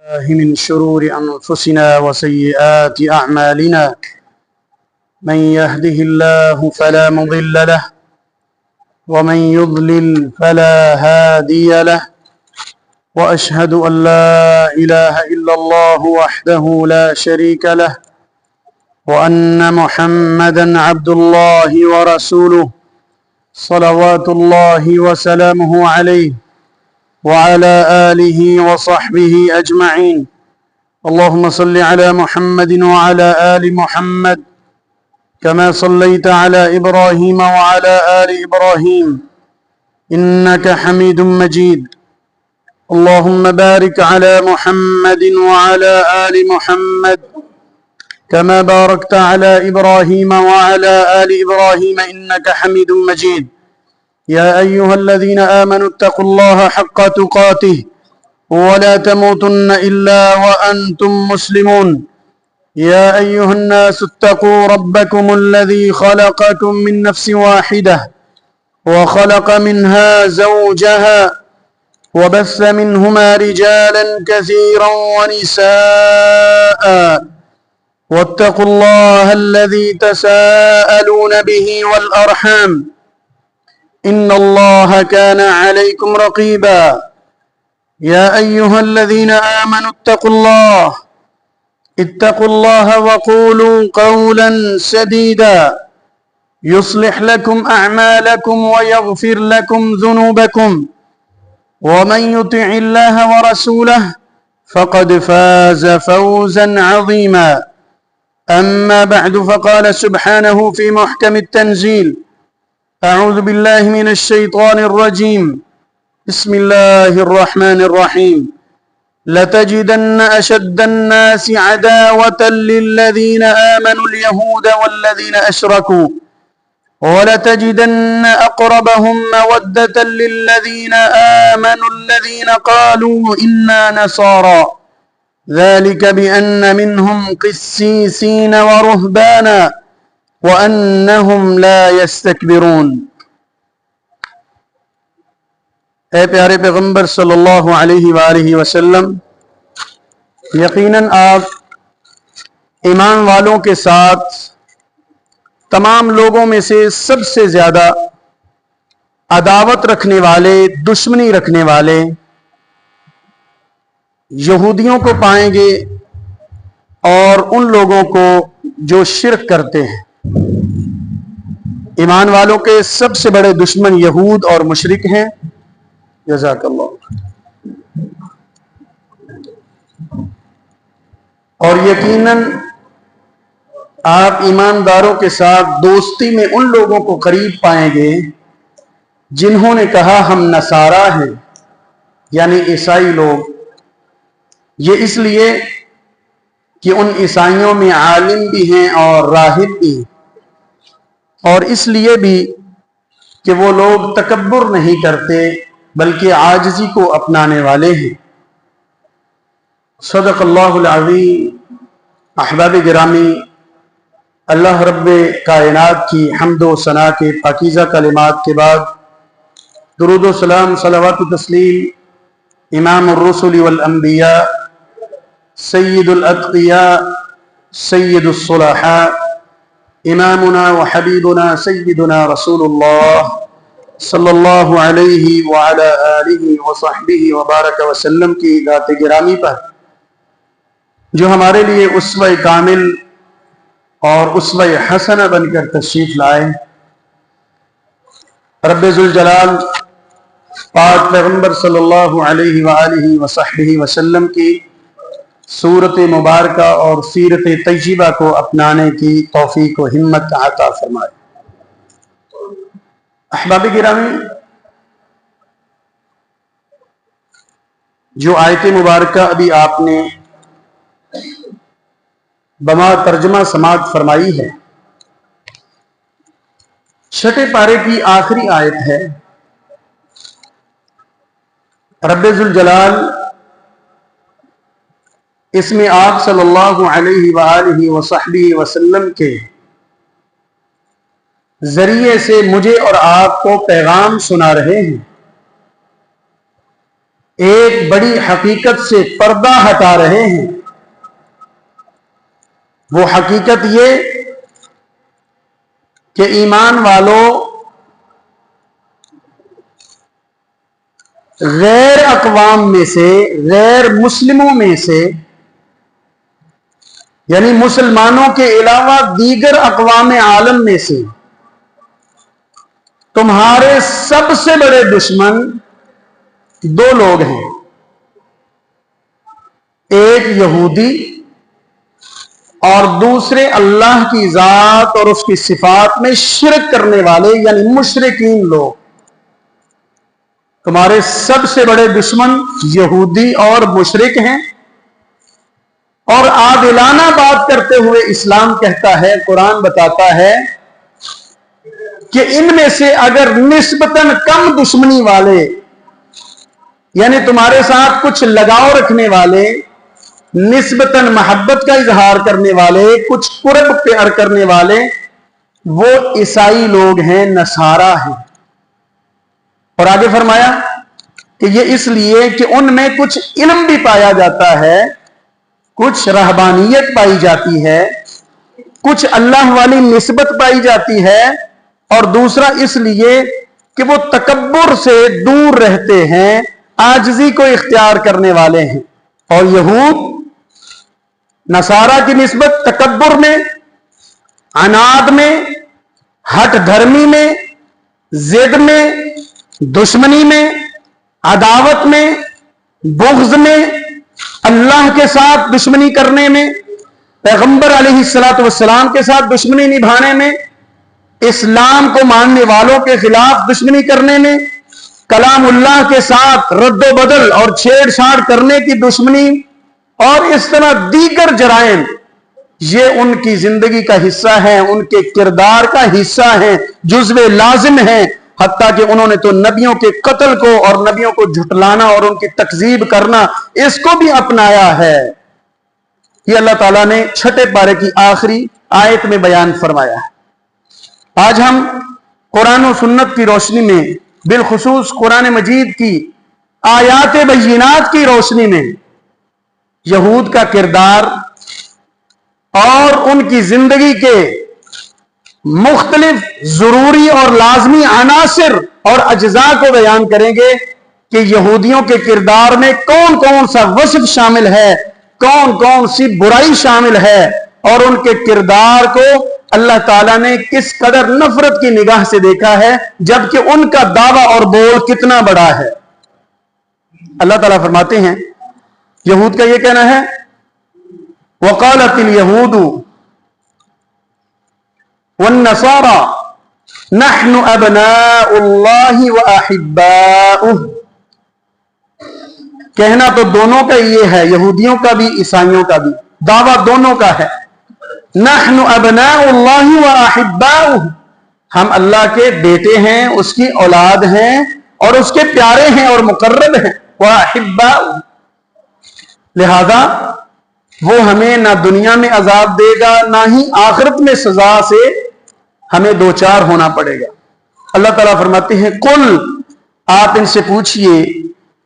من شرور أنفسنا وسيئات أعمالنا من يهده الله فلا مضل له ومن يضلل فلا هادي له وأشهد أن لا إله إلا الله وحده لا شريك له وأن محمدا عبد الله ورسوله صلوات الله وسلامه عليه وعلى آله وصحبه أجمعين اللهم صل على محمد وعلى آل محمد كما صليت على إبراهيم وعلى آل إبراهيم إنك حميد مجيد اللهم بارك على محمد وعلى آل محمد كما باركت على إبراهيم وعلى آل إبراهيم إنك حميد مجيد يا أيها الذين آمنوا اتقوا الله حق تقاته ولا تموتن إلا وأنتم مسلمون يا أيها الناس اتقوا ربكم الذي خلقكم من نفس واحدة وخلق منها زوجها وبث منهما رجالا كثيرا ونساء واتقوا الله الذي تساءلون به والأرحام إن الله كان عليكم رقيبا يا أيها الذين آمنوا اتقوا الله وقولوا قولا سديدا يصلح لكم أعمالكم ويغفر لكم ذنوبكم ومن يطع الله ورسوله فقد فاز فوزا عظيما أما بعد فقال سبحانه في محكم التنزيل أعوذ بالله من الشيطان الرجيم بسم الله الرحمن الرحيم لتجدن أشد الناس عداوة للذين آمنوا اليهود والذين أشركوا ولتجدن أقربهم مودة للذين آمنوا الذين قالوا إنا نصارى ذلك بأن منهم قسيسين ورهبانا وأنهم لا يستكبرون۔ اے پیارے پیغمبر صلی اللہ علیہ وآلہ وسلم، یقیناً آپ ایمان والوں کے ساتھ تمام لوگوں میں سے سب سے زیادہ عداوت رکھنے والے، دشمنی رکھنے والے یہودیوں کو پائیں گے اور ان لوگوں کو جو شرک کرتے ہیں۔ ایمان والوں کے سب سے بڑے دشمن یہود اور مشرک ہیں۔ جزاک اللہ۔ اور یقیناً آپ ایمانداروں کے ساتھ دوستی میں ان لوگوں کو قریب پائیں گے جنہوں نے کہا ہم نصارہ ہیں، یعنی عیسائی لوگ۔ یہ اس لیے کہ ان عیسائیوں میں عالم بھی ہیں اور راہب بھی، اور اس لیے بھی کہ وہ لوگ تکبر نہیں کرتے بلکہ عاجزی کو اپنانے والے ہیں۔ صدق اللہ العظیم۔ احباب گرامی، اللہ رب کائنات کی حمد و ثنا کے پاکیزہ کلمات کے بعد درود و سلام، صلوات و تسلیم امام الرسل والانبیاء، سید الاتقیاء، سید الصلحاء، امامنا وحبیبنا سیدنا رسول اللہ صلی اللہ علیہ وعلی آلہ وصحبہ وبارک وسلم کی ذات گرامی پر، جو ہمارے لیے اسوہ کامل اور اسوہ حسنہ بن کر تشریف لائے۔ رب ذوالجلال پاک پیغمبر صلی اللہ علیہ وآلہ وصحبہ وسلم کی صورت مبارکہ اور سیرت طیبہ کو اپنانے کی توفیق و ہمت عطا فرمائے۔ احباب گرامی، جو آیت مبارکہ ابھی آپ نے بما ترجمہ سماعت فرمائی ہے، چھٹے پارے کی آخری آیت ہے۔ رب ذوالجلال اس میں آپ صلی اللہ علیہ وآلہ وصحبہ وسلم کے ذریعے سے مجھے اور آپ کو پیغام سنا رہے ہیں ایک بڑی حقیقت سے پردہ ہٹا رہے ہیں۔ وہ حقیقت یہ کہ ایمان والوں غیر اقوام میں سے، غیر مسلموں میں سے، یعنی مسلمانوں کے علاوہ دیگر اقوام عالم میں سے تمہارے سب سے بڑے دشمن دو لوگ ہیں، ایک یہودی اور دوسرے اللہ کی ذات اور اس کی صفات میں شرک کرنے والے یعنی مشرکین لوگ۔ تمہارے سب سے بڑے دشمن یہودی اور مشرک ہیں، اور عادلانہ بات کرتے ہوئے اسلام کہتا ہے، قرآن بتاتا ہے کہ ان میں سے اگر نسبتاً کم دشمنی والے، یعنی تمہارے ساتھ کچھ لگاؤ رکھنے والے، نسبتاً محبت کا اظہار کرنے والے، کچھ قرب پیار کرنے والے، وہ عیسائی لوگ ہیں، نصارہ ہیں۔ اور آگے فرمایا کہ یہ اس لیے کہ ان میں کچھ علم بھی پایا جاتا ہے، کچھ رہبانیت پائی جاتی ہے، کچھ اللہ والی نسبت پائی جاتی ہے، اور دوسرا اس لیے کہ وہ تکبر سے دور رہتے ہیں، عاجزی کو اختیار کرنے والے ہیں۔ اور یہود نصارہ کی نسبت تکبر میں، عناد میں، ہٹ دھرمی میں، ضد میں، دشمنی میں، عداوت میں، بغض میں، اللہ کے ساتھ دشمنی کرنے میں، پیغمبر علیہ السلام کے ساتھ دشمنی نبھانے میں، اسلام کو ماننے والوں کے خلاف دشمنی کرنے میں، کلام اللہ کے ساتھ رد و بدل اور چھیڑ چھاڑ کرنے کی دشمنی، اور اس طرح دیگر جرائم، یہ ان کی زندگی کا حصہ ہے، ان کے کردار کا حصہ ہے، جزو لازم ہے۔ حتیٰ کہ انہوں نے تو نبیوں کے قتل کو اور نبیوں کو جھٹلانا اور ان کی تکذیب کرنا، اس کو بھی اپنایا ہے۔ یہ اللہ تعالیٰ نے 6 پارے کی آخری آیت میں بیان فرمایا ہے۔ آج ہم قرآن و سنت کی روشنی میں، بالخصوص قرآن مجید کی آیات بینات کی روشنی میں، یہود کا کردار اور ان کی زندگی کے مختلف ضروری اور لازمی عناصر اور اجزاء کو بیان کریں گے کہ یہودیوں کے کردار میں کون کون سا وصف شامل ہے، کون کون سی برائی شامل ہے، اور ان کے کردار کو اللہ تعالیٰ نے کس قدر نفرت کی نگاہ سے دیکھا ہے، جبکہ ان کا دعویٰ اور بول کتنا بڑا ہے۔ اللہ تعالیٰ فرماتے ہیں، یہود کا یہ کہنا ہے، وقالت اليہود والنصارى نحن ابناء اللہ واحباؤہ۔ کہنا تو دونوں کا یہ ہے، یہودیوں کا بھی عیسائیوں کا بھی، دعویٰ دونوں کا ہے۔ نحن ابناء اللہ واحباؤہ، ہم اللہ کے بیٹے ہیں، اس کی اولاد ہیں، اور اس کے پیارے ہیں اور مقرب ہیں۔ واحباؤہ، لہذا وہ ہمیں نہ دنیا میں عذاب دے گا، نہ ہی آخرت میں سزا سے ہمیں دوچار ہونا پڑے گا۔ اللہ تعالیٰ فرماتے ہیں، قل، آپ ان سے پوچھئے،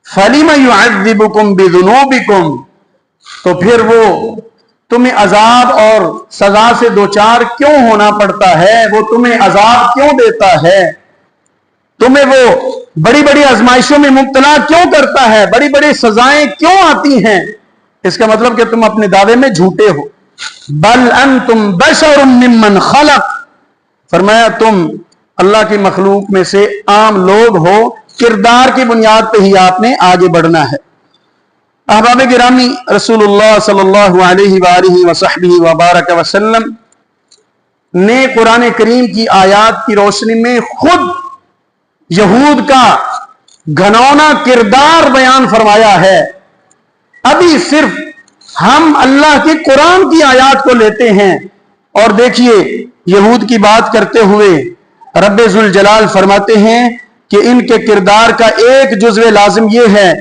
فَلِمَ يُعَذِّبُكُمْ بِذُنُوبِكُمْ، تو پھر وہ تمہیں عذاب اور سزا سے دوچار کیوں ہونا پڑتا ہے، وہ تمہیں عذاب کیوں دیتا ہے، تمہیں وہ بڑی بڑی آزمائشوں میں مبتلا کیوں کرتا ہے، بڑی بڑی سزائیں کیوں آتی ہیں؟ اس کا مطلب کہ تم اپنے دعوے میں جھوٹے ہو۔ بل انتم بشر ممن خلق، فرمایا تم اللہ کی مخلوق میں سے عام لوگ ہو، کردار کی بنیاد پہ ہی آپ نے آگے بڑھنا ہے۔ احباب گرامی، رسول اللہ صلی اللہ علیہ وآلہ وصحبہ وبارک وسلم نے قرآن کریم کی آیات کی روشنی میں خود یہود کا گھنونا کردار بیان فرمایا ہے۔ ابھی صرف ہم اللہ کی قرآن کی آیات کو لیتے ہیں، اور دیکھیے یہود کی بات کرتے ہوئے رب ذوالجلال فرماتے ہیں کہ ان کے کردار کا ایک جزو لازم یہ ہے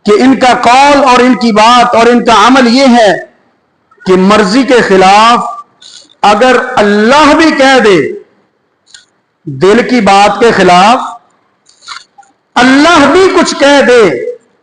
کہ ان کا قول اور ان کی بات اور ان کا عمل یہ ہے کہ مرضی کے خلاف اگر اللہ بھی کہہ دے، دل کی بات کے خلاف اللہ بھی کچھ کہہ دے،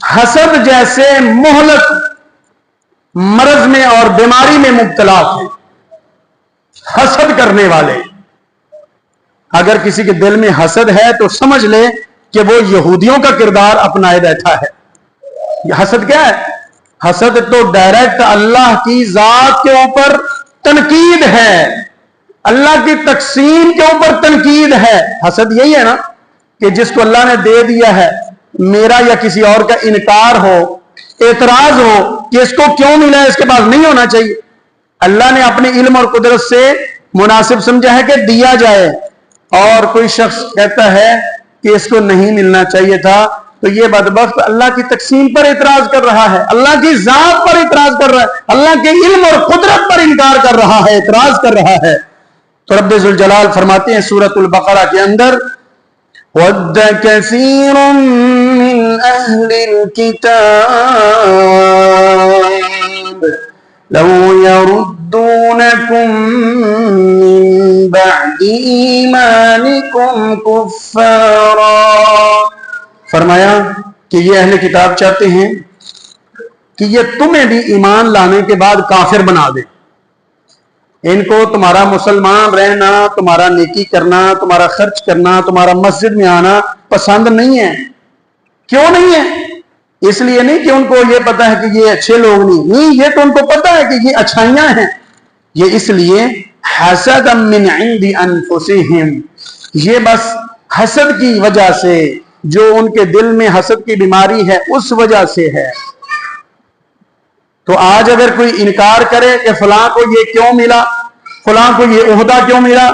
حسد جیسے مہلک مرض میں اور بیماری میں مبتلا تھے حسد کرنے والے. اگر کسی کے دل میں حسد ہے تو سمجھ لے کہ وہ یہودیوں کا کردار اپنائے بیٹھا ہے. یہ حسد کیا ہے؟ حسد تو ڈائریکٹ اللہ کی ذات کے اوپر تنقید ہے, اللہ کی تقسیم کے اوپر تنقید ہے. حسد یہی ہے نا کہ جس کو اللہ نے دے دیا ہے میرا یا کسی اور کا انکار ہو, اعتراض ہو کہ اس کو کیوں ملا ہے, اس کے پاس نہیں ہونا چاہیے. اللہ نے اپنے علم اور قدرت سے مناسب سمجھا ہے کہ دیا جائے, اور کوئی شخص کہتا ہے کہ اس کو نہیں ملنا چاہیے تھا, تو یہ بدبخت اللہ کی تقسیم پر اعتراض کر رہا ہے, اللہ کی ذات پر اعتراض کر رہا ہے, اللہ کے علم اور قدرت پر انکار کر رہا ہے, اعتراض کر رہا ہے. تو رب ذوالجلال فرماتے ہیں سورۃ البقرہ کے اندر, وَدَّ كَثِيرٌ مِّنْ أَهْلِ الْكِتَابِ لَوْ يَرُدُّونَكُم مِّن بَعْدِ إِيمَانِكُمْ كُفَّارًا. فرمایا کہ یہ اہل کتاب چاہتے ہیں کہ یہ تمہیں بھی ایمان لانے کے بعد کافر بنا دیں. ان کو تمہارا مسلمان رہنا, تمہارا نیکی کرنا, تمہارا خرچ کرنا, تمہارا مسجد میں آنا پسند نہیں ہے. کیوں نہیں ہے؟ اس لیے نہیں کہ ان کو یہ پتا ہے کہ یہ اچھے لوگ نہیں, یہ تو ان کو پتا ہے کہ یہ اچھائیاں ہیں. یہ اس لیے حسد من عند انفسہم, یہ بس حسد کی وجہ سے, جو ان کے دل میں حسد کی بیماری ہے اس وجہ سے ہے. تو آج اگر کوئی انکار کرے کہ فلاں کو یہ کیوں ملا, فلاں کو یہ عہدہ کیوں ملا,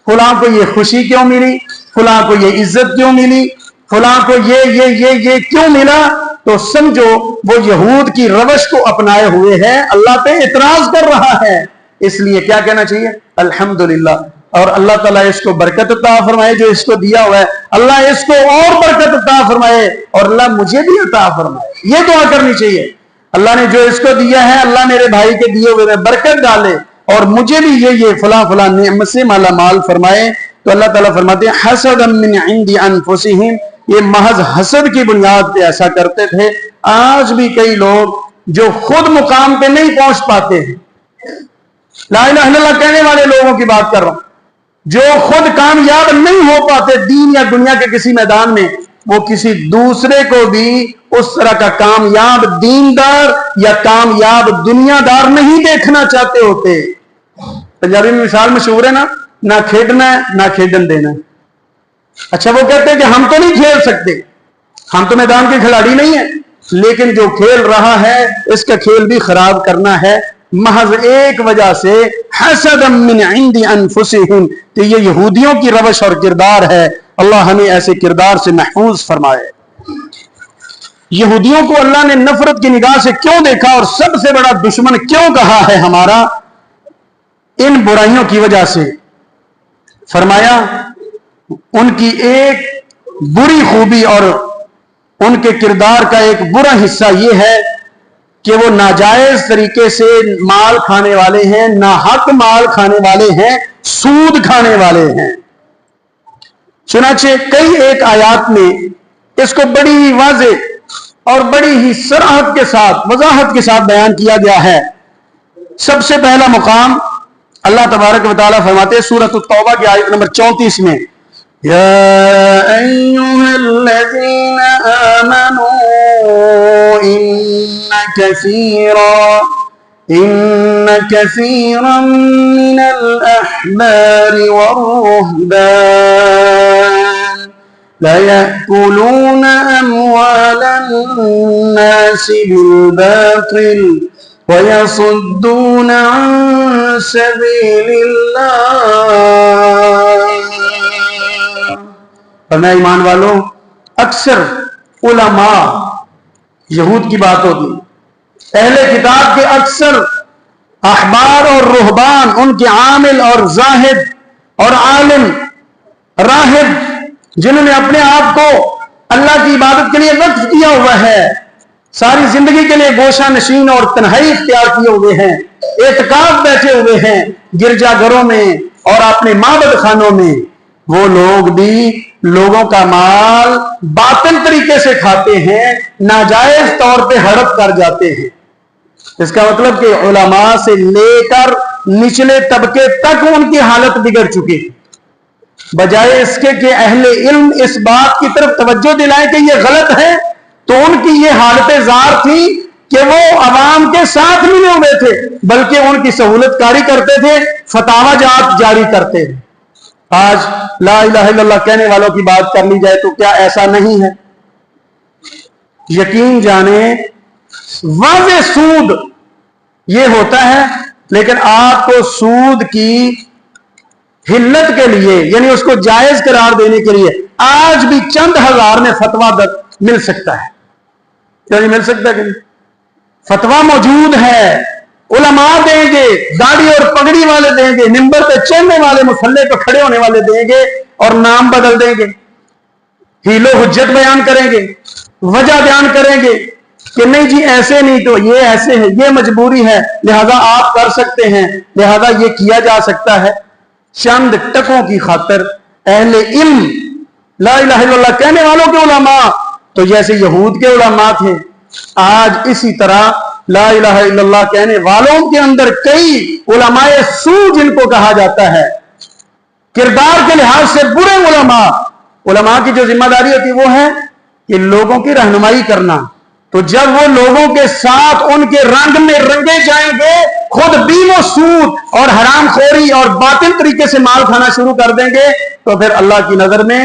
فلاں کو یہ خوشی کیوں ملی, فلاں کو یہ عزت کیوں ملی, فلاں کو یہ کیوں ملا, تو سمجھو وہ یہود کی روش کو اپنائے ہوئے ہے, اللہ پہ اعتراض کر رہا ہے. اس لیے کیا کہنا چاہیے؟ الحمدللہ. اور اللہ تعالیٰ اس کو برکت عطا فرمائے جو اس کو دیا ہوا ہے, اللہ اس کو اور برکت عطا فرمائے, اور اللہ مجھے بھی عطا فرمائے. یہ دعا کرنی چاہیے, اللہ نے جو اس کو دیا ہے اللہ میرے بھائی کے دیے ہوئے میں برکت ڈالے, اور مجھے بھی یہ فلاں نعمت سے مالا مال فرمائے. تو اللہ تعالیٰ فرماتے ہیں حسدا من عند انفسہم, یہ محض حسد کی بنیاد پہ ایسا کرتے تھے. آج بھی کئی لوگ جو خود مقام پہ نہیں پہنچ پاتے ہیں, لا الہ الا اللہ کہنے والے لوگوں کی بات کر رہا ہوں, جو خود کامیاب نہیں ہو پاتے دین یا دنیا کے کسی میدان میں, وہ کسی دوسرے کو بھی اس طرح کا کامیاب دیندار یا کامیاب دنیا دار نہیں دیکھنا چاہتے ہوتے. پنجابی میں مثال مشہور ہے نا, نہ کھیڈنا ہے نہ کھیڈن دینا ہے. اچھا وہ کہتے ہیں کہ ہم تو نہیں کھیل سکتے, ہم تو میدان کے کھلاڑی نہیں ہیں, لیکن جو کھیل رہا ہے اس کا کھیل بھی خراب کرنا ہے, محض ایک وجہ سے حسد من عند انفسہم, کہ یہ یہودیوں کی روش اور کردار ہے. اللہ ہمیں ایسے کردار سے محفوظ فرمائے. یہودیوں کو اللہ نے نفرت کی نگاہ سے کیوں دیکھا اور سب سے بڑا دشمن کیوں کہا ہے ہمارا؟ ان برائیوں کی وجہ سے. فرمایا ان کی ایک بری خوبی اور ان کے کردار کا ایک برا حصہ یہ ہے کہ وہ ناجائز طریقے سے مال کھانے والے ہیں, ناحق مال کھانے والے ہیں, سود کھانے والے ہیں. چنانچہ کئی ایک آیات میں اس کو بڑی واضح اور بڑی ہی صراحت کے ساتھ, وضاحت کے ساتھ بیان کیا گیا ہے. سب سے پہلا مقام اللہ تبارک و تعالیٰ فرماتے ہیں سورۃ التوبہ کی آیت نمبر 34 میں, یا ایھا الذین آمنوا ان کثیرا من الاحبار والرهبان لَيَأْكُلُونَ أَمْوَالَ النَّاسِ بِالْبَاطِلِ وَيَصُدُّونَ عَن سَبِيلِ اللَّهِ. فرمایا ایمان والوں, اکثر علماء یہود کی بات ہوتی, اہل کتاب کے اکثر احبار اور رہبان, ان کے عامل اور زاہد اور عالم راہب, جنہوں نے اپنے آپ کو اللہ کی عبادت کے لیے وقف کیا ہوا ہے, ساری زندگی کے لیے گوشہ نشین اور تنہائی اختیار کیے ہوئے ہیں, اعتکاف بیٹھے ہوئے ہیں گرجا گھروں میں اور اپنے معبد خانوں میں, وہ لوگ بھی لوگوں کا مال باطل طریقے سے کھاتے ہیں، ناجائز طور پہ ہڑپ کر جاتے ہیں۔ اس کا مطلب کہ علماء سے لے کر نچلے طبقے تک ان کی حالت بگڑ چکی، بجائے اس کے کہ اہل علم اس بات کی طرف توجہ دلائیں کہ یہ غلط ہے، تو ان کی یہ حالت زار تھی کہ وہ عوام کے ساتھ ملے ہوئے تھے، بلکہ ان کی سہولت کاری کرتے تھے، فتاوی جات جاری کرتے تھے۔ آج لا الہ الا اللہ کہنے والوں کی بات کر لی جائے تو کیا ایسا نہیں ہے؟ یقین جانیں واضح سود یہ ہوتا ہے، لیکن آپ کو سود کی حلت کے لیے، یعنی اس کو جائز قرار دینے کے لیے آج بھی چند ہزار میں فتویٰ مل سکتا ہے۔ کیا مل سکتا ہے کہ نہیں؟ فتویٰ موجود ہے، علماء دیں گے، داڑھی اور پگڑی والے دیں گے، منبر پہ چڑھنے والے، مصلی پہ کھڑے ہونے والے دیں گے اور نام بدل دیں گے، حیل و حجت بیان کریں گے، وجہ بیان کریں گے کہ نہیں جی ایسے نہیں تو یہ ایسے ہے، یہ مجبوری ہے، لہذا آپ کر سکتے ہیں، لہذا یہ کیا جا سکتا ہے۔ چند ٹکوں کی خاطر اہل علم، لا الہ الا اللہ کہنے والوں کے علماء تو جیسے یہود کے علماء تھے، آج اسی طرح لا الہ الا اللہ کہنے والوں کے اندر کئی علماء سو جن کو کہا جاتا ہے، کردار کے لحاظ سے برے علماء۔ علماء کی جو ذمہ داری ہوتی وہ ہے کہ لوگوں کی رہنمائی کرنا، تو جب وہ لوگوں کے ساتھ ان کے رنگ میں رنگے جائیں گے، خود بھی وہ سود اور حرام خوری اور باطل طریقے سے مال کھانا شروع کر دیں گے، تو پھر اللہ کی نظر میں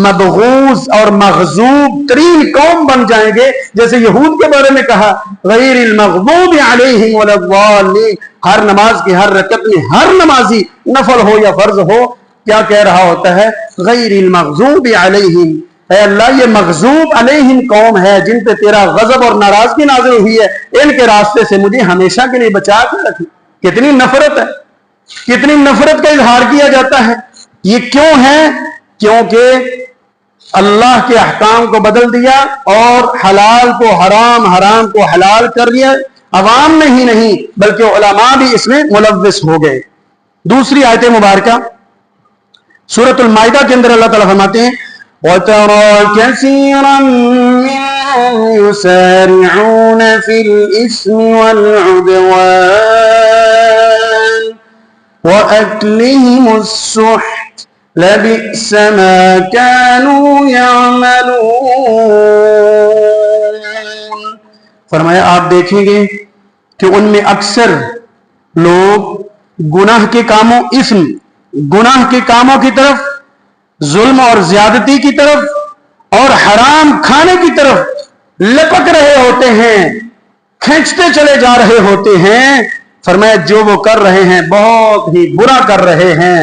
مبغوض اور مغضوب ترین قوم بن جائیں گے۔ جیسے یہود کے بارے میں کہا غیر المغضوب علیہم ولا الضالین، ہر نماز کی ہر رکعت میں ہر نمازی نفل ہو یا فرض ہو کیا کہہ رہا ہوتا ہے؟ غیر المغضوب علیہم، اے اللہ یہ مغضوب علیہم قوم ہے جن پہ تیرا غضب اور ناراضگی نازل ہوئی ہے، ان کے راستے سے مجھے ہمیشہ کے لیے بچا کے رکھ۔ کتنی نفرت ہے، کتنی نفرت کا اظہار کیا جاتا ہے۔ یہ کیوں ہے؟ کیونکہ اللہ کے احکام کو بدل دیا اور حلال کو حرام، حرام کو حلال کر دیا۔ عوام میں ہی نہیں بلکہ علماء بھی اس میں ملوث ہو گئے۔ دوسری آیت مبارکہ سورۃ المائدہ کے اندر اللہ تعالیٰ فرماتے ہیں وَتَرَى كَثِيرًا مِّنْهُمْ يُسَارِعُونَ فِي الْإِثْمِ وَالْعُدْوَانِ وَأَكْلِهِمُ السُّحْتَ لَبِئْسَ مَا كَانُوا يَعْمَلُونَ۔ فرمایا آپ دیکھیں گے کہ ان میں اکثر لوگ گناہ کے کاموں، اسم گناہ کے کاموں کی طرف، ظلم اور زیادتی کی طرف اور حرام کھانے کی طرف لپک رہے ہوتے ہیں، کھینچتے چلے جا رہے ہوتے ہیں۔ فرمایا جو وہ کر رہے ہیں بہت ہی برا کر رہے ہیں،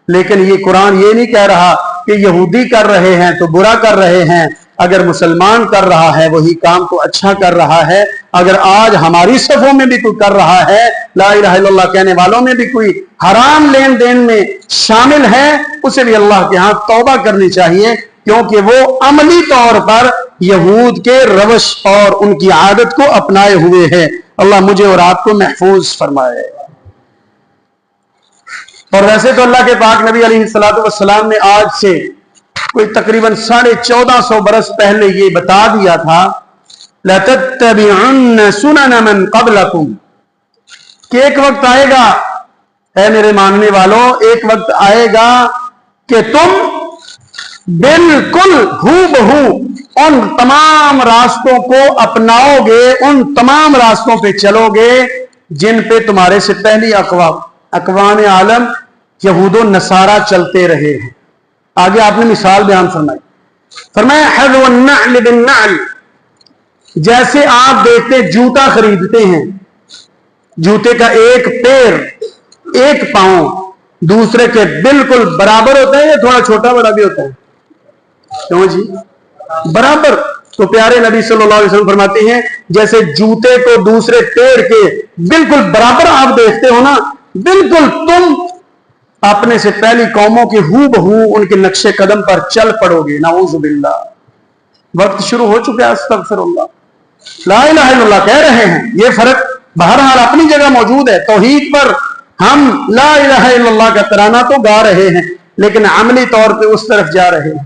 لیکن یہ قرآن یہ نہیں کہہ رہا کہ یہودی کر رہے ہیں تو برا کر رہے ہیں۔ اگر مسلمان کر رہا ہے وہی کام تو اچھا کر رہا ہے۔ اگر آج ہماری صفوں میں بھی کوئی کر رہا ہے، لا الہ الا اللہ کہنے والوں میں بھی کوئی حرام لین دین میں شامل ہے، اسے بھی اللہ کے ہاں توبہ کرنی چاہیے، کیونکہ وہ عملی طور پر یہود کے روش اور ان کی عادت کو اپنائے ہوئے ہیں۔ اللہ مجھے اور آپ کو محفوظ فرمائے۔ اور ویسے تو اللہ کے پاک نبی علیہ السلام نے آج سے کوئی تقریباً 1450 برس پہلے یہ بتا دیا تھا لَتَتَّبِعُنَّ سُنَنَ مَنْ قَبْلَكُمْ، کہ ایک وقت آئے گا، اے میرے ماننے والوں، ایک وقت آئے گا کہ تم بالکل ہو بہو ان تمام راستوں کو اپناؤ گے، ان تمام راستوں پہ چلو گے جن پہ تمہارے سے پہلی اقوام عالم یہود و نصارہ چلتے رہے ہیں۔ آگے آپ نے مثال بیان فرمائی، فرمایا حذو النعل بالنعل، جیسے آپ دیکھتے جوتا خریدتے ہیں، جوتے کا ایک پیر، ایک پاؤں دوسرے کے بالکل برابر ہوتا ہے یا تھوڑا چھوٹا بڑا بھی ہوتا ہے؟ کیوں جی؟ برابر۔ تو پیارے نبی صلی اللہ علیہ وسلم فرماتے ہیں جیسے جوتے کو دوسرے پیر کے بالکل برابر آپ دیکھتے ہو نا، بالکل تم اپنے سے پہلی قوموں کی ہو بہو ان کے نقش قدم پر چل پڑو گے۔ نعوذ باللہ، وقت شروع ہو چکا ہے، استغفر اللہ۔ لا الہ الا اللہ کہہ رہے ہیں، یہ فرق بہرحال اپنی جگہ موجود ہے۔ توحید پر ہم لا الہ الا اللہ کا ترانہ تو گا رہے ہیں، لیکن عملی طور پہ اس طرف جا رہے ہیں۔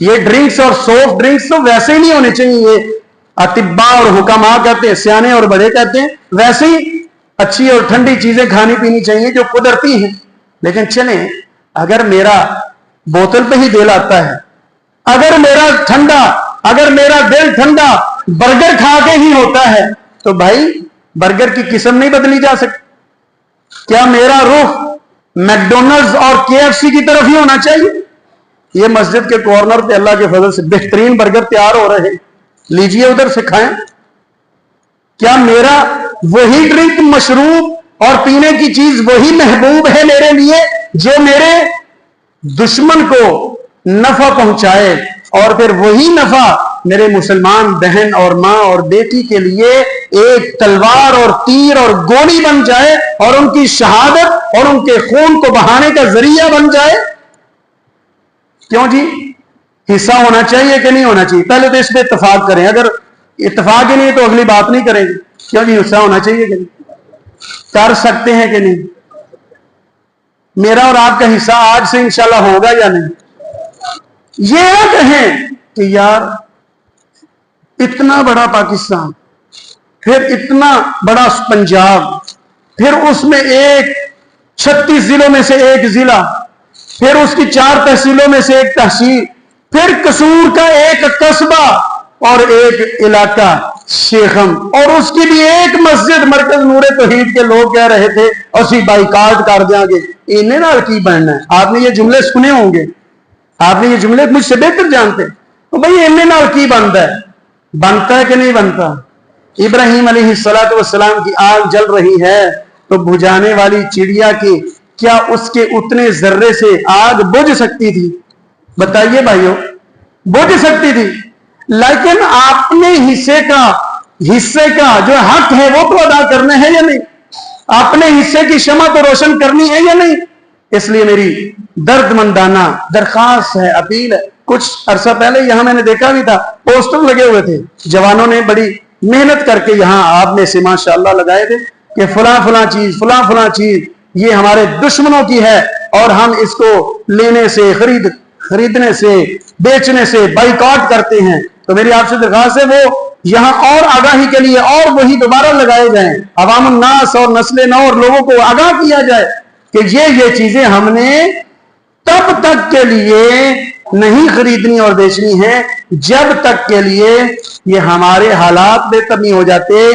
یہ ڈرنکس اور سافٹ ڈرنکس تو ویسے ہی نہیں ہونے چاہیے. یہ اطباء اور حکماء کہتے ہیں, سیانے اور بڑے کہتے ہیں ویسے ہی اچھی اور ٹھنڈی چیزیں کھانی پینی چاہیے جو قدرتی ہیں. لیکن چلیں, اگر میرا بوتل پہ ہی دل آتا ہے, اگر میرا دل ٹھنڈا برگر کھا کے ہی ہوتا ہے, تو بھائی برگر کی قسم نہیں بدلی جا سکتی. کیا میرا رخ میکڈونلڈز اور KFC کی طرف ہی ہونا چاہیے؟ یہ مسجد کے کارنر پہ اللہ کے فضل سے بہترین برگر تیار ہو رہے, لیجئے ادھر سے کھائیں. کیا میرا وہی ڈرنک مشروب اور پینے کی چیز وہی محبوب ہے میرے لیے جو میرے دشمن کو نفع پہنچائے, اور پھر وہی نفع میرے مسلمان بہن اور ماں اور بیٹی کے لیے ایک تلوار اور تیر اور گولی بن جائے اور ان کی شہادت اور ان کے خون کو بہانے کا ذریعہ بن جائے؟ کیوں جی, حصہ ہونا چاہیے کہ نہیں ہونا چاہیے؟ پہلے تو اس پہ اتفاق کریں, اگر اتفاق ہی نہیں تو اگلی بات نہیں کریں گے. کیوں جی, حصہ ہونا چاہیے کہ نہیں؟ کر سکتے ہیں کہ نہیں؟ میرا اور آپ کا حصہ آج سے انشاءاللہ ہوگا یا نہیں؟ یہ نہ کہیں کہ یار اتنا بڑا پاکستان, پھر اتنا بڑا پنجاب, پھر اس میں 36 ضلعوں میں سے ایک ضلع, پھر اس کی 4 تحصیلوں میں سے ایک تحصیل, پھر قصور کا ایک قصبہ اور ایک علاقہ شیخم, اور اس کی بھی ایک مسجد. مرکز نور توحید کے لوگ کہہ رہے تھے اسی بائیکاٹ کر دیں گے. انہیں نال کی بننا ہے؟ آپ نے یہ جملے سنے ہوں گے, آپ نے یہ جملے مجھ سے بہتر جانتے. تو بھائی انہیں نال کی بنتا ہے؟ بنتا ہے کہ نہیں بنتا؟ ابراہیم علیہ السلام کی آگ جل رہی ہے تو بجھانے والی چڑیا کی کیا اس کے اتنے ذرے سے آگ بجھ سکتی تھی؟ بتائیے بھائیو, بجھ سکتی تھی. لیکن اپنے حصے کا جو حق ہے وہ تو ادا کرنا ہے یا نہیں؟ اپنے حصے کی شمع تو روشن کرنی ہے یا نہیں؟ اس لیے میری درد مندانہ درخواست ہے, اپیل ہے. کچھ عرصہ پہلے یہاں میں نے دیکھا بھی تھا, پوسٹر لگے ہوئے تھے, جوانوں نے بڑی محنت کر کے یہاں آپ میں سے ماشاءاللہ لگائے تھے کہ فلاں چیز یہ ہمارے دشمنوں کی ہے اور ہم اس کو لینے سے, خریدنے سے, بیچنے سے بائیکاٹ کرتے ہیں. تو میری آپ سے درخواست ہے وہ یہاں اور آگاہی کے لیے اور وہی دوبارہ لگائے جائیں, عوام الناس اور نسل نو اور لوگوں کو آگاہ کیا جائے کہ یہ چیزیں ہم نے تب تک کے لیے نہیں خریدنی اور بیچنی ہے جب تک کے لیے یہ ہمارے حالات بہتر نہیں ہو جاتے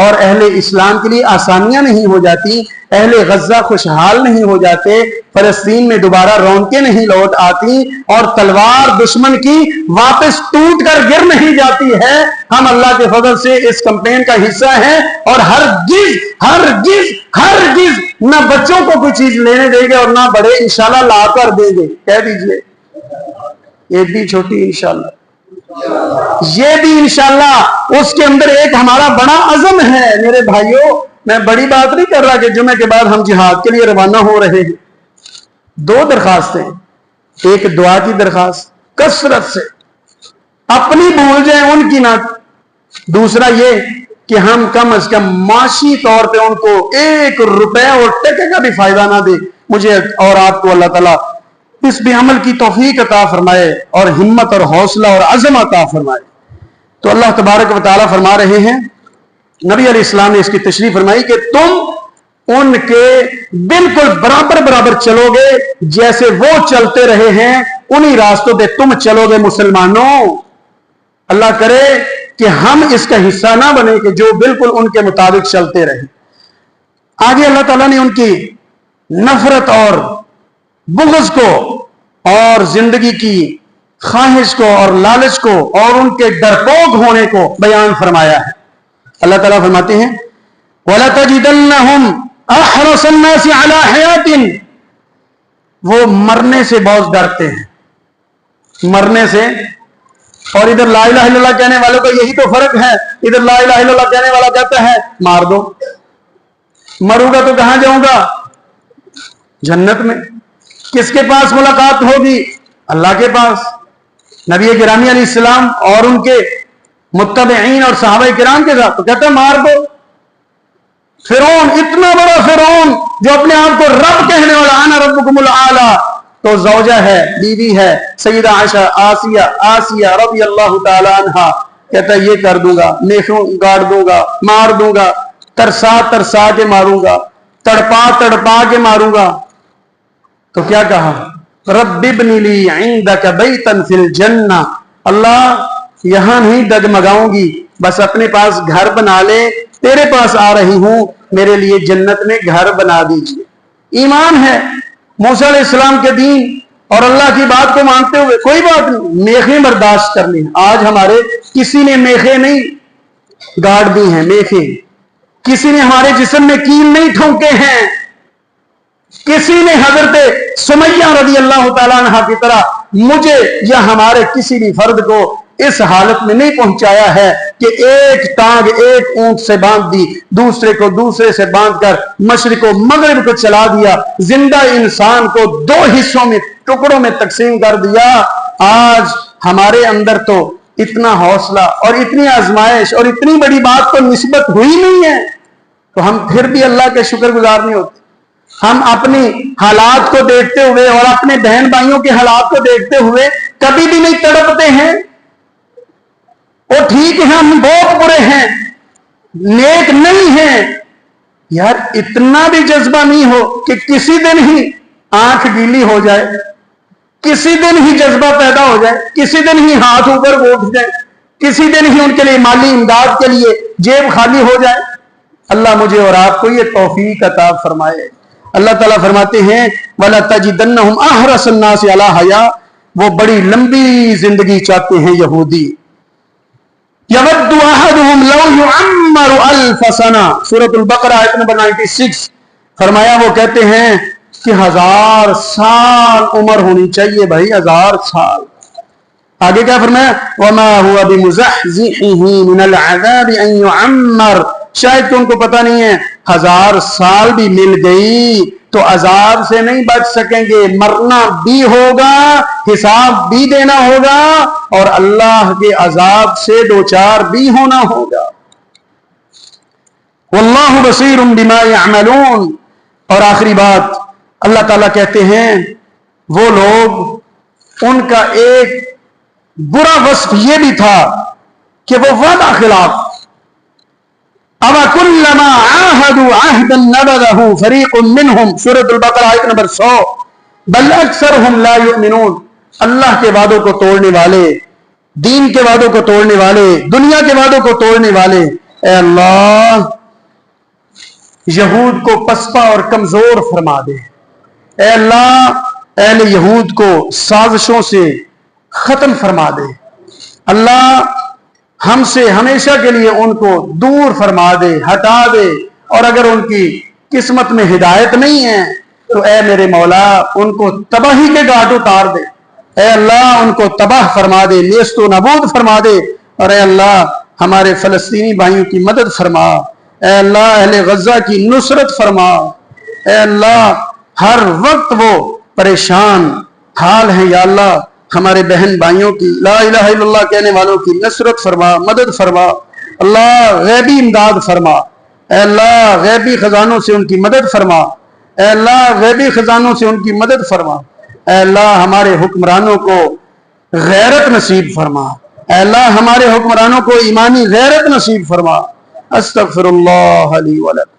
اور اہل اسلام کے لیے آسانیاں نہیں ہو جاتی, اہل غزہ خوشحال نہیں ہو جاتے, فلسطین میں دوبارہ رونقیں نہیں لوٹ آتی اور تلوار دشمن کی واپس ٹوٹ کر گر نہیں جاتی ہے. ہم اللہ کے فضل سے اس کمپین کا حصہ ہیں اور ہرگز نہ بچوں کو کوئی چیز لینے دیں گے اور نہ بڑے انشاءاللہ لا کر دیں گے. کہہ دیجئے ایک بھی چھوٹی انشاءاللہ, یہ بھی انشاءاللہ اس کے اندر ایک ہمارا بڑا عزم ہے. میرے بھائیوں, میں بڑی بات نہیں کر رہا کہ جمعے کے بعد ہم جہاد کے لیے روانہ ہو رہے ہیں. 2 درخواستیں, ایک دعا کی درخواست کثرت سے, اپنی بھول جائیں ان کی نہ, دوسرا یہ کہ ہم کم از کم معاشی طور پہ ان کو 1 روپے اور ٹکے کا بھی فائدہ نہ دے. مجھے اور آپ کو اللہ تعالیٰ اس بھی عمل کی توفیق عطا فرمائے اور ہمت اور حوصلہ اور عزم عطا فرمائے. تو اللہ تبارک و تعالیٰ فرما رہے ہیں, نبی علیہ السلام نے اس کی تشریح فرمائی کہ تم ان کے بالکل برابر چلو گے جیسے وہ چلتے رہے ہیں, انہی راستوں پہ تم چلو گے مسلمانوں. اللہ کرے کہ ہم اس کا حصہ نہ بنے کہ جو بالکل ان کے مطابق چلتے رہے. آگے اللہ تعالیٰ نے ان کی نفرت اور بغض کو اور زندگی کی خواہش کو اور لالچ کو اور ان کے ڈرپوک ہونے کو بیان فرمایا ہے. اللہ تعالیٰ فرماتے ہیں وَلَتَجِدَنَّهُمْ أَحْرَصَ النَّاسِ عَلَى حَيَاتٍ, وہ مرنے سے بہت ڈرتے ہیں, مرنے سے. اور ادھر لا الہ الا اللہ کہنے والوں کا یہی تو فرق ہے, ادھر لا الہ الا اللہ کہنے والا کہتا ہے مار دو, مروں گا تو کہاں جاؤں گا؟ جنت میں. کس کے پاس ملاقات ہوگی؟ اللہ کے پاس. نبی گرامی علیہ السلام اور ان کے متبعین اور صحابہ کرام کے ساتھ تو کہتا ہے مار دو. فرعون, اتنا بڑا فرعون جو اپنے آپ کو رب کہنے والا, انا ربکم الاعلی, تو زوجہ ہے، بیوی ہے سیدہ عائشہ آسیہ رضی اللہ تعالی عنہا، کہتا ہے یہ کر دوں گا، میخوں گاڑ دوں گا، مار دوں گا، ترسا کے ماروں گا، تڑپا کے ماروں گا۔ تو کیا کہا؟ رب ابن لی عندک بیتا فی الجنہ، اللہ یہاں نہیں ڈگمگاؤں گی، بس اپنے پاس گھر بنا لے، تیرے پاس آ رہی ہوں، میرے لیے جنت میں گھر بنا دیجیے۔ ایمان ہے موسیٰ علیہ السلام کے دین اور اللہ کی بات کو مانتے ہوئے کوئی بات نہیں، میخیں برداشت کر لیں۔ آج ہمارے کسی نے میخیں نہیں گاڑ دی ہیں، میخیں کسی نے ہمارے جسم میں کیل نہیں ٹھونکے ہیں، کسی نے حضرت سمیہ رضی اللہ تعالیٰ عنہ کی طرح مجھے یا ہمارے کسی بھی فرد کو اس حالت میں نہیں پہنچایا ہے کہ ایک ٹانگ ایک اونٹ سے باندھ دی، دوسرے کو دوسرے سے باندھ کر مشرق و مغرب کو چلا دیا، زندہ انسان کو دو حصوں میں ٹکڑوں میں تقسیم کر دیا۔ آج ہمارے اندر تو اتنا حوصلہ اور اتنی آزمائش اور اتنی بڑی بات تو نسبت ہوئی نہیں ہے، تو ہم پھر بھی اللہ کے شکر گزار نہیں ہوتے۔ ہم اپنی حالات کو دیکھتے ہوئے اور اپنے بہن بھائیوں کے حالات کو دیکھتے ہوئے کبھی بھی نہیں تڑپتے ہیں، وہ ٹھیک ہے ہم بہت برے ہیں، نیک نہیں ہیں، یار اتنا بھی جذبہ نہیں ہو کہ کسی دن ہی آنکھ گیلی ہو جائے، کسی دن ہی جذبہ پیدا ہو جائے، کسی دن ہی ہاتھ اوپر اٹھ جائے، کسی دن ہی ان کے لیے مالی امداد کے لیے جیب خالی ہو جائے۔ اللہ مجھے اور آپ کو یہ توفیق عطا فرمائے۔ اللہ تعالیٰ فرماتے ہیں وَلَتَجِدَنَّهُمْ أَحْرَصَ النَّاسِ عَلَىٰ حَيَاءٍ، وہ بڑی لمبی زندگی چاہتے ہیں یہودی۔ يَوَدُّ أَحَدُهُمْ لَوْ يُعَمَّرُ أَلْفَ سَنَةٍ، سورۃ البقرہ آیت نمبر 96، فرمایا وہ کہتے ہیں کہ 1000 سال عمر ہونی چاہیے بھائی، 1000 سال۔ آگے کیا فرمایا؟ وَمَا هُوَ بِمُزَحْزِحِهِ مِنَ الْعَذَابِ أَن يُعَمَّرَ، شاید تم کو پتہ نہیں ہے 1000 سال بھی مل گئی تو عذاب سے نہیں بچ سکیں گے، مرنا بھی ہوگا، حساب بھی دینا ہوگا اور اللہ کے عذاب سے دوچار بھی ہونا ہوگا۔ واللہ بصیر بما یعملون، اور آخری بات اللہ تعالیٰ کہتے ہیں وہ لوگ، ان کا ایک برا وصف یہ بھی تھا کہ وہ وعدہ خلاف، أَوَكُلَّمَا عَاهَدُوا عَهْدًا نَبَذَهُ فَرِيقٌ مِّنْهُمْ، سورۃ البقرہ آیت نمبر 100، بل اکثرهم لا يؤمنون، اللہ کے وعدوں کو توڑنے والے، دین کے وعدوں کو توڑنے والے، دنیا کے وعدوں کو توڑنے والے، اے اللہ یہود کو پسپا اور کمزور فرما دے، اے اللہ اہل یہود کو سازشوں سے ختم فرما دے، اللہ ہم سے ہمیشہ کے لیے ان کو دور فرما دے، ہٹا دے، اور اگر ان کی قسمت میں ہدایت نہیں ہے تو اے میرے مولا ان کو تباہی کے گھاٹ اتار دے، اے اللہ ان کو تباہ فرما دے، نیست و نابود فرما دے، اور اے اللہ ہمارے فلسطینی بھائیوں کی مدد فرما، اے اللہ اہل غزہ کی نصرت فرما، اے اللہ ہر وقت وہ پریشان حال ہیں، یا اللہ ہمارے بہن بھائیوں کی لا الہ الا اللہ کہنے والوں کی نصرت فرما، مدد فرما، اللہ غیبی امداد فرما، اے اللہ غیبی خزانوں سے ان کی مدد فرما، اے اللہ غیبی خزانوں سے ان کی مدد فرما، اے اللہ ہمارے حکمرانوں کو غیرت نصیب فرما، اے اللہ ہمارے حکمرانوں کو ایمانی غیرت نصیب فرما۔ استغفر اللہ لی ولکم۔